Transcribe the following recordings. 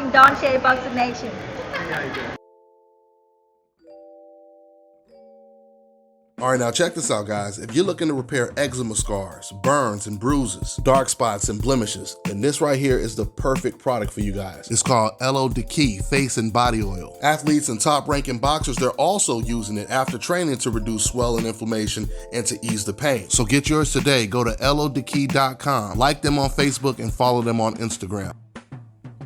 from Dante Boxing Nation. All right, now check this out, guys. If you're looking to repair eczema scars, burns and bruises, dark spots and blemishes, then this right here is the perfect product for you guys. It's called Elo Diki Face and Body Oil. Athletes and top-ranking boxers, they're also using it after training to reduce swelling, inflammation, and to ease the pain. So get yours today. Go to elodiki.com, like them on Facebook, and follow them on Instagram.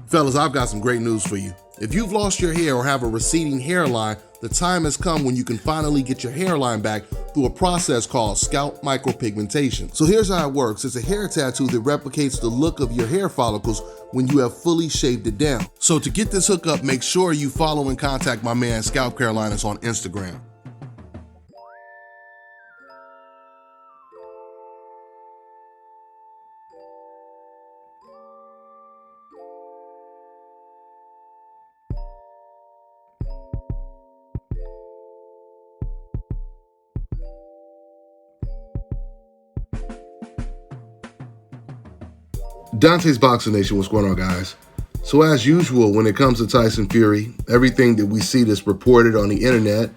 Fellas, I've got some great news for you. If you've lost your hair or have a receding hairline, the time has come when you can finally get your hairline back through a process called scalp micropigmentation. So here's how it works. It's a hair tattoo that replicates the look of your hair follicles when you have fully shaved it down. So to get this hookup, make sure you follow and contact my man Scalp Carolinas on Instagram. Dante's Boxing Nation, what's going on, guys? So as usual, when it comes to Tyson Fury, everything that we see that's reported on the internet,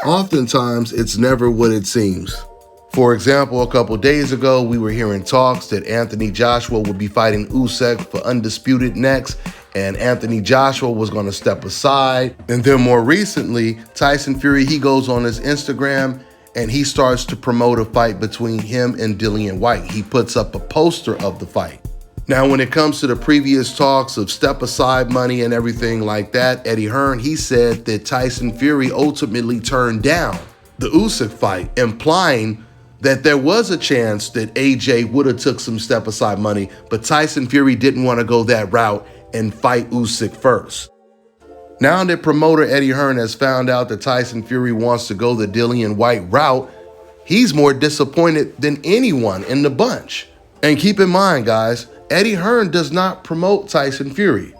oftentimes it's never what it seems. For example, a couple days ago, we were hearing talks that Anthony Joshua would be fighting Usyk for undisputed next, and Anthony Joshua was going to step aside. And then more recently, Tyson Fury, he goes on his Instagram and he starts to promote a fight between him and Dillian Whyte. He puts up a poster of the fight. Now, when it comes to the previous talks of step-aside money and everything like that, Eddie Hearn, he said that Tyson Fury ultimately turned down the Usyk fight, implying that there was a chance that AJ would have took some step-aside money, but Tyson Fury didn't want to go that route and fight Usyk first. Now that promoter Eddie Hearn has found out that Tyson Fury wants to go the Dillian Whyte route, he's more disappointed than anyone in the bunch. And keep in mind, guys, Eddie Hearn does not promote Tyson Fury.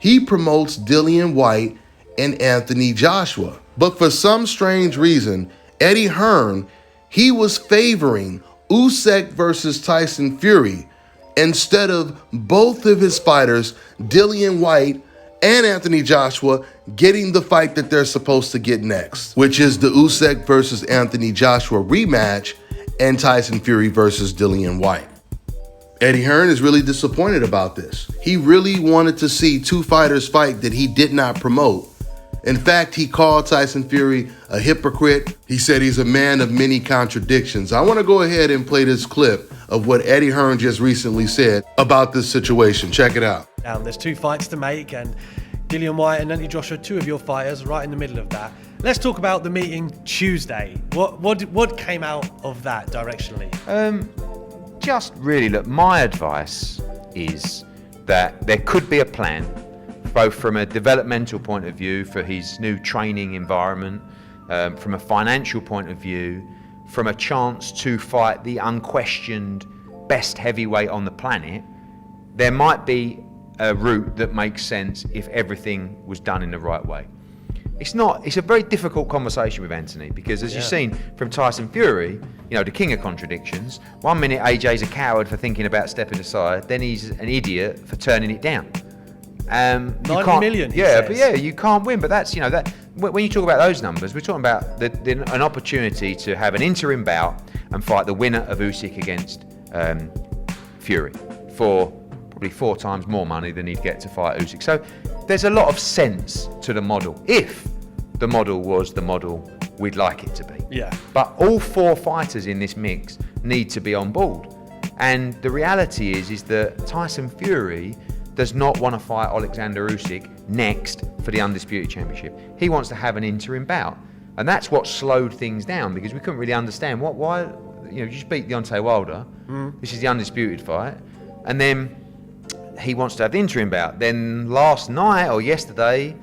He promotes Dillian Whyte and Anthony Joshua. But for some strange reason, Eddie Hearn, he was favoring Usyk versus Tyson Fury instead of both of his fighters, Dillian Whyte and Anthony Joshua, getting the fight that they're supposed to get next, which is the Usyk versus Anthony Joshua rematch and Tyson Fury versus Dillian Whyte. Eddie Hearn is really disappointed about this. He really wanted to see two fighters fight that he did not promote. In fact, he called Tyson Fury a hypocrite. He said he's a man of many contradictions. I want to go ahead and play this clip of what Eddie Hearn just recently said about this situation. Check it out. There's two fights to make, and Dillian Whyte and Anthony Joshua, two of your fighters, right in the middle of that. Let's talk about the meeting Tuesday. What came out of that directionally? Just really, look, my advice is that there could be a plan, both from a developmental point of view for his new training environment, from a financial point of view, from a chance to fight the unquestioned best heavyweight on the planet. There might be a route that makes sense if everything was done in the right way. It's a very difficult conversation with Anthony because, as you've seen from Tyson Fury, the king of contradictions, 1 minute AJ's a coward for thinking about stepping aside, then he's an idiot for turning it down. 90 million, he yeah, says. but yeah, you can't win. But that's, that when you talk about those numbers, we're talking about an opportunity to have an interim bout and fight the winner of Usyk against Fury for probably 4 times more money than he'd get to fight Usyk. So there's a lot of sense to the model, if the model was the model we'd like it to be. Yeah. But all 4 fighters in this mix need to be on board. And the reality is that Tyson Fury does not want to fight Alexander Usyk next for the Undisputed Championship. He wants to have an interim bout. And that's what slowed things down, because we couldn't really understand why you just beat Deontay Wilder. This is the Undisputed fight. And then he wants to have the interim bout. Then last night or yesterday,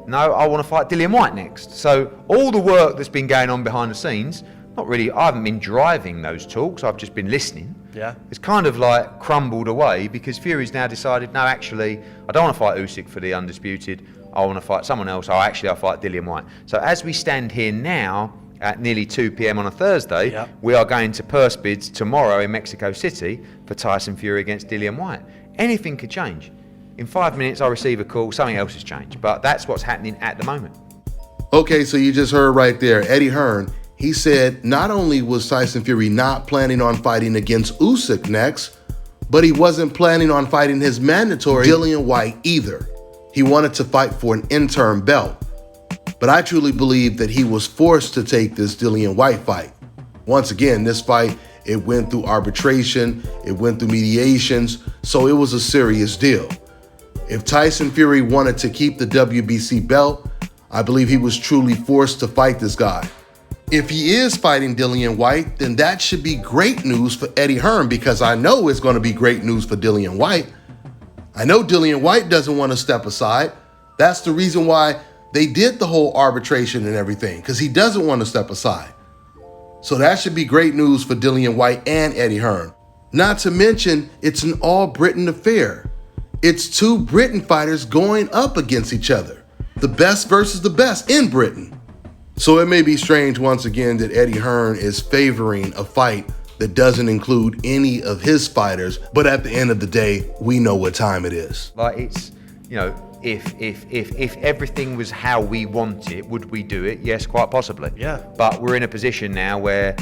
no, I want to fight Dillian Whyte next. So all the work that's been going on behind the scenes, not really, I haven't been driving those talks, I've just been listening. Yeah. It's kind of like crumbled away because Fury's now decided, no, actually, I don't want to fight Usyk for the Undisputed. I want to fight someone else. I'll fight Dillian Whyte. So as we stand here now at nearly 2 p.m. on a Thursday, we are going to purse bids tomorrow in Mexico City for Tyson Fury against Dillian Whyte. Anything could change. in 5 minutes I receive a call, something else has changed. But that's what's happening at the moment. Okay, so you just heard right there, Eddie Hearn. He said not only was Tyson Fury not planning on fighting against Usyk next, but he wasn't planning on fighting his mandatory Dillian Whyte either. He wanted to fight for an interim belt. But I truly believe that he was forced to take this Dillian Whyte fight. Once again, this fight, it went through arbitration, it went through mediations, so it was a serious deal. If Tyson Fury wanted to keep the WBC belt, I believe he was truly forced to fight this guy. If he is fighting Dillian Whyte, then that should be great news for Eddie Hearn, because I know it's going to be great news for Dillian Whyte. I know Dillian Whyte doesn't want to step aside. That's the reason why they did the whole arbitration and everything, because he doesn't want to step aside. So that should be great news for Dillian Whyte and Eddie Hearn. Not to mention, it's an all-Britain affair. It's two Britain fighters going up against each other. The best versus the best in Britain. So it may be strange once again that Eddie Hearn is favoring a fight that doesn't include any of his fighters, but at the end of the day, we know what time it is. Like, it's, you know, if everything was how we want it, would we do it? Yes, quite possibly. Yeah. But we're in a position now where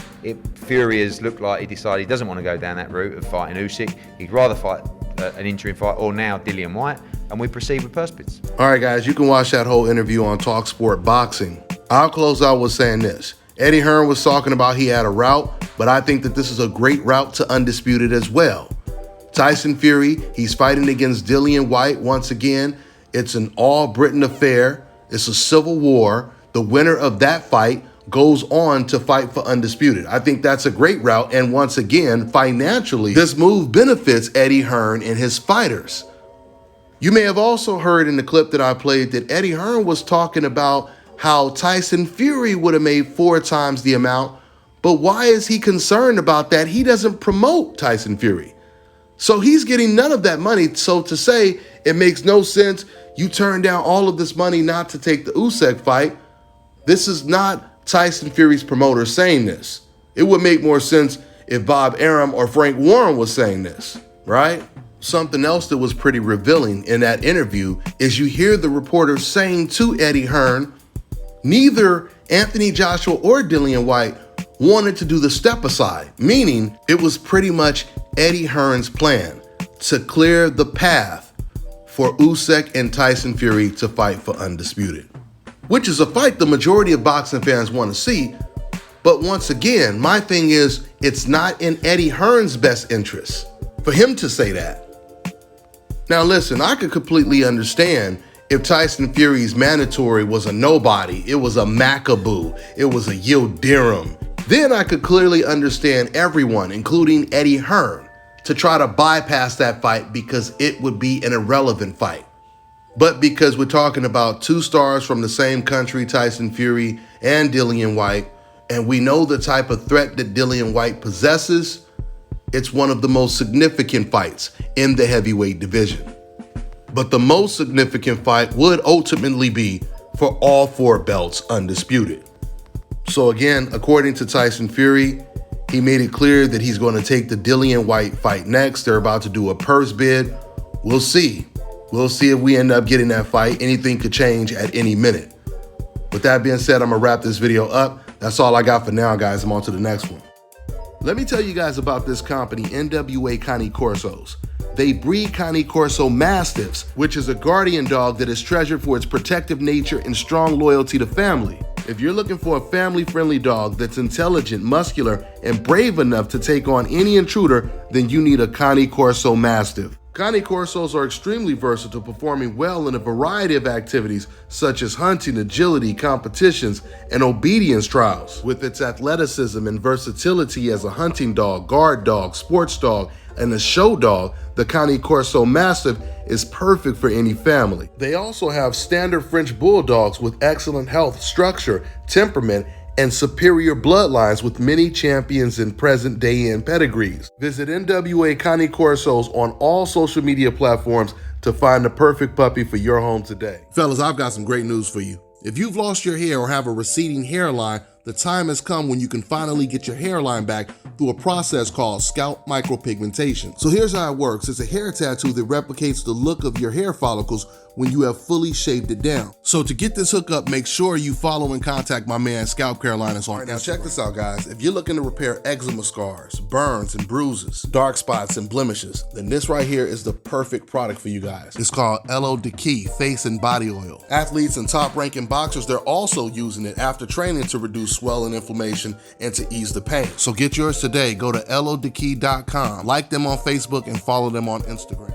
Fury has looked like he decided he doesn't want to go down that route of fighting Usyk. He'd rather fight an interim fight, or now Dillian Whyte, and we proceed with purse bids. All right, guys, you can watch that whole interview on TalkSport Boxing. I'll close out with saying this. Eddie Hearn was talking about he had a route, but I think that this is a great route to Undisputed as well. Tyson Fury, he's fighting against Dillian Whyte once again. It's an all-Britain affair. It's a civil war. The winner of that fight goes on to fight for Undisputed. I think that's a great route, and once again, financially, this move benefits Eddie Hearn and his fighters. You may have also heard in the clip that I played that Eddie Hearn was talking about how Tyson Fury would have made 4 times the amount, but why is he concerned about that? He doesn't promote Tyson Fury. So he's getting none of that money. So to say it makes no sense, you turn down all of this money not to take the Usyk fight, this is not Tyson Fury's promoter saying this. It would make more sense if Bob Arum or Frank Warren was saying this, right? Something else that was pretty revealing in that interview is you hear the reporter saying to Eddie Hearn, neither Anthony Joshua or Dillian Whyte wanted to do the step aside, meaning it was pretty much Eddie Hearn's plan to clear the path for Usyk and Tyson Fury to fight for Undisputed, which is a fight the majority of boxing fans want to see. But once again, my thing is, it's not in Eddie Hearn's best interest for him to say that. Now listen, I could completely understand if Tyson Fury's mandatory was a nobody, it was a Maccaboo, it was a Yildirim, then I could clearly understand everyone, including Eddie Hearn, to try to bypass that fight because it would be an irrelevant fight. But because we're talking about 2 stars from the same country, Tyson Fury and Dillian Whyte, and we know the type of threat that Dillian Whyte possesses, it's one of the most significant fights in the heavyweight division. But the most significant fight would ultimately be for all 4 belts undisputed. So again, according to Tyson Fury, he made it clear that he's going to take the Dillian Whyte fight next. They're about to do a purse bid. We'll see. We'll see if we end up getting that fight. Anything could change at any minute. With that being said, I'm going to wrap this video up. That's all I got for now, guys. I'm on to the next one. Let me tell you guys about this company, NWA Cane Corsos. They breed Cane Corso Mastiffs, which is a guardian dog that is treasured for its protective nature and strong loyalty to family. If you're looking for a family-friendly dog that's intelligent, muscular, and brave enough to take on any intruder, then you need a Cane Corso Mastiff. Cane Corsos are extremely versatile, performing well in a variety of activities such as hunting, agility, competitions, and obedience trials. With its athleticism and versatility as a hunting dog, guard dog, sports dog, and a show dog, the Cane Corso Mastiff is perfect for any family. They also have standard French Bulldogs with excellent health, structure, temperament, and superior bloodlines with many champions in present day and pedigrees. Visit NWA Cane Corsos on all social media platforms to find the perfect puppy for your home today. Fellas, I've got some great news for you. If you've lost your hair or have a receding hairline, the time has come when you can finally get your hairline back through a process called scalp micropigmentation. So here's how it works. It's a hair tattoo that replicates the look of your hair follicles when you have fully shaved it down. So to get this hookup, make sure you follow and contact my man Scalp Carolinas on Instagram. Now check this out, guys. If you're looking to repair eczema scars, burns and bruises, dark spots and blemishes, then this right here is the perfect product for you guys. It's called Elo de Key Face and Body Oil. Athletes and top-ranking boxers, they're also using it after training to reduce swelling, inflammation, and to ease the pain. So get yours today. Go to elodekey.com, like them on Facebook, and follow them on Instagram.